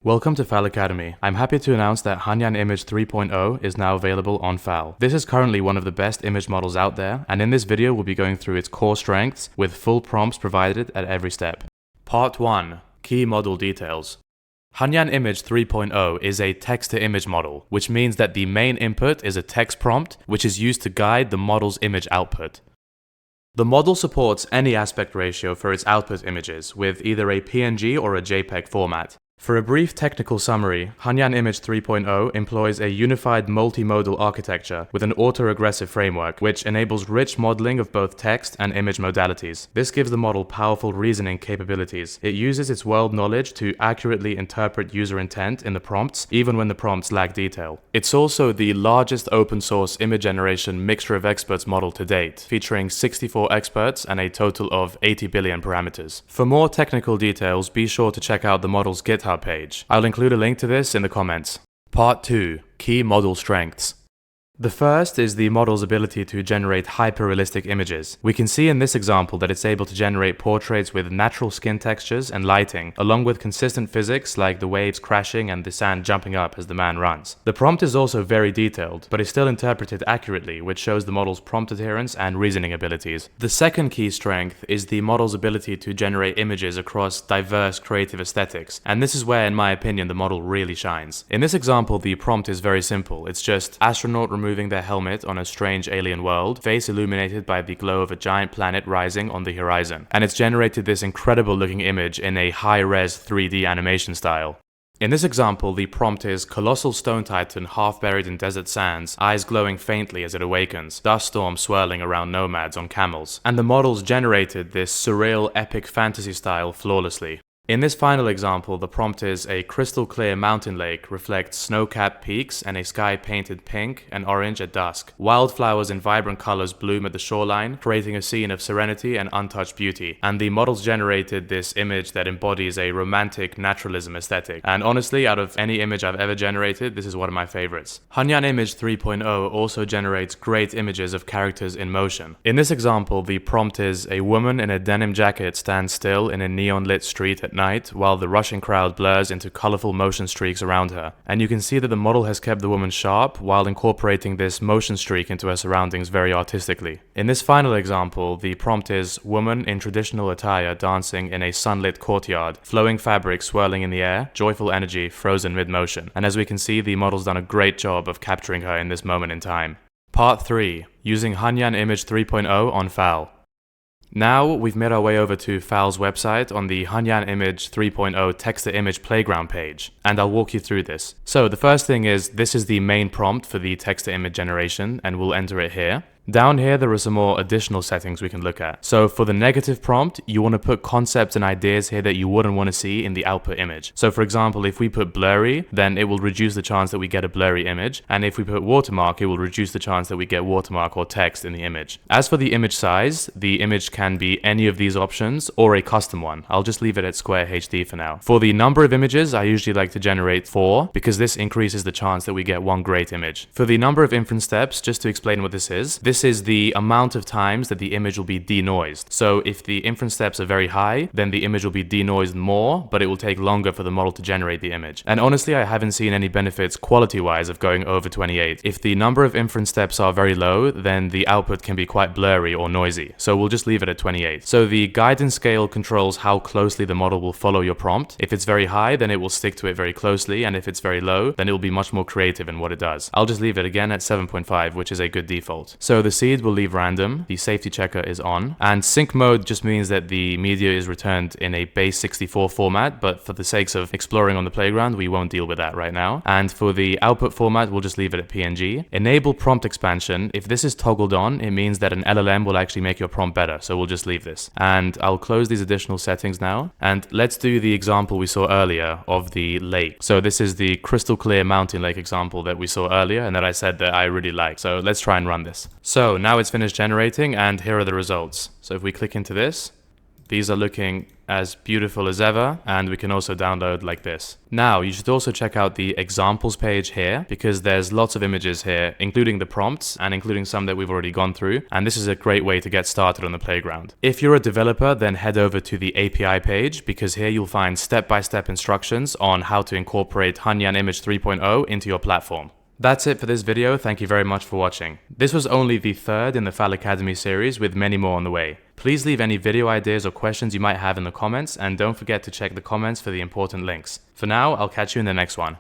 Welcome to FAL Academy. I'm happy to announce that Hunyuan Image 3.0 is now available on FAL. This is currently one of the best image models out there, and in this video we'll be going through its core strengths with full prompts provided at every step. Part 1. Key Model Details. Hunyuan Image 3.0 is a text-to-image model, which means that the main input is a text prompt, which is used to guide the model's image output. The model supports any aspect ratio for its output images, with either a PNG or a JPEG format. For a brief technical summary, Hunyuan Image 3.0 employs a unified multimodal architecture with an autoregressive framework, which enables rich modeling of both text and image modalities. This gives the model powerful reasoning capabilities. It uses its world knowledge to accurately interpret user intent in the prompts, even when the prompts lack detail. It's also the largest open-source image generation mixture of experts model to date, featuring 64 experts and a total of 80 billion parameters. For more technical details, be sure to check out the model's GitHub page. I'll include a link to this in the comments. Part 2. Key Model Strengths. The first is the model's ability to generate hyper-realistic images. We can see in this example that it's able to generate portraits with natural skin textures and lighting, along with consistent physics like the waves crashing and the sand jumping up as the man runs. The prompt is also very detailed, but is still interpreted accurately, which shows the model's prompt adherence and reasoning abilities. The second key strength is the model's ability to generate images across diverse creative aesthetics, and this is where, in my opinion, the model really shines. In this example, the prompt is very simple. It's just astronaut removing their helmet on a strange alien world, face illuminated by the glow of a giant planet rising on the horizon. And it's generated this incredible looking image in a high-res 3D animation style. In this example, the prompt is colossal stone titan half buried in desert sands, eyes glowing faintly as it awakens, dust storm swirling around nomads on camels. And the model's generated this surreal epic fantasy style flawlessly. In this final example, the prompt is a crystal clear mountain lake reflects snow-capped peaks and a sky painted pink and orange at dusk. Wildflowers in vibrant colors bloom at the shoreline, creating a scene of serenity and untouched beauty. And the models generated this image that embodies a romantic naturalism aesthetic. And honestly, out of any image I've ever generated, this is one of my favorites. Hunyuan Image 3.0 also generates great images of characters in motion. In this example, the prompt is a woman in a denim jacket stands still in a neon-lit street at night while the rushing crowd blurs into colorful motion streaks around her. And you can see that the model has kept the woman sharp while incorporating this motion streak into her surroundings very artistically. In this final example, the prompt is woman in traditional attire dancing in a sunlit courtyard, flowing fabric swirling in the air, joyful energy frozen mid-motion. And as we can see, the model's done a great job of capturing her in this moment in time. Part 3. Using Hunyuan Image 3.0 on FAL. Now we've made our way over to FAL's website on the Hunyuan Image 3.0 text-to-image playground page, and I'll walk you through this. So the first thing is, this is the main prompt for the text-to-image generation, and we'll enter it here. Down here, there are some more additional settings we can look at. So for the negative prompt, you want to put concepts and ideas here that you wouldn't want to see in the output image. So for example, if we put blurry, then it will reduce the chance that we get a blurry image. And if we put watermark, it will reduce the chance that we get watermark or text in the image. As for the image size, the image can be any of these options or a custom one. I'll just leave it at Square HD for now. For the number of images, I usually like to generate 4 because this increases the chance that we get one great image. For the number of inference steps, just to explain what this is the amount of times that the image will be denoised. So if the inference steps are very high, then the image will be denoised more, but it will take longer for the model to generate the image. And honestly, I haven't seen any benefits quality-wise of going over 28. If the number of inference steps are very low, then the output can be quite blurry or noisy. So we'll just leave it at 28. So the guidance scale controls how closely the model will follow your prompt. If it's very high, then it will stick to it very closely, and if it's very low, then it will be much more creative in what it does. I'll just leave it again at 7.5, which is a good default. So the seed will leave random, the safety checker is on, and sync mode just means that the media is returned in a base 64 format, but for the sakes of exploring on the playground, we won't deal with that right now. And for the output format, we'll just leave it at PNG. Enable prompt expansion. If this is toggled on, it means that an LLM will actually make your prompt better, so we'll just leave this. And I'll close these additional settings now, and let's do the example we saw earlier of the lake. So this is the crystal clear mountain lake example that we saw earlier and that I said that I really like. So let's try and run this. So now it's finished generating, and here are the results. So if we click into this, These are looking as beautiful as ever, and we can also download like this. Now, you should also check out the examples page here, because there's lots of images here, including the prompts and including some that we've already gone through, and this is a great way to get started on the playground. If you're a developer, then head over to the API page, because here you'll find step-by-step instructions on how to incorporate Hunyuan Image 3.0 into your platform. That's it for this video. Thank you very much for watching. This was only the third in the FAL Academy series, with many more on the way. Please leave any video ideas or questions you might have in the comments, and don't forget to check the comments for the important links. For now, I'll catch you in the next one.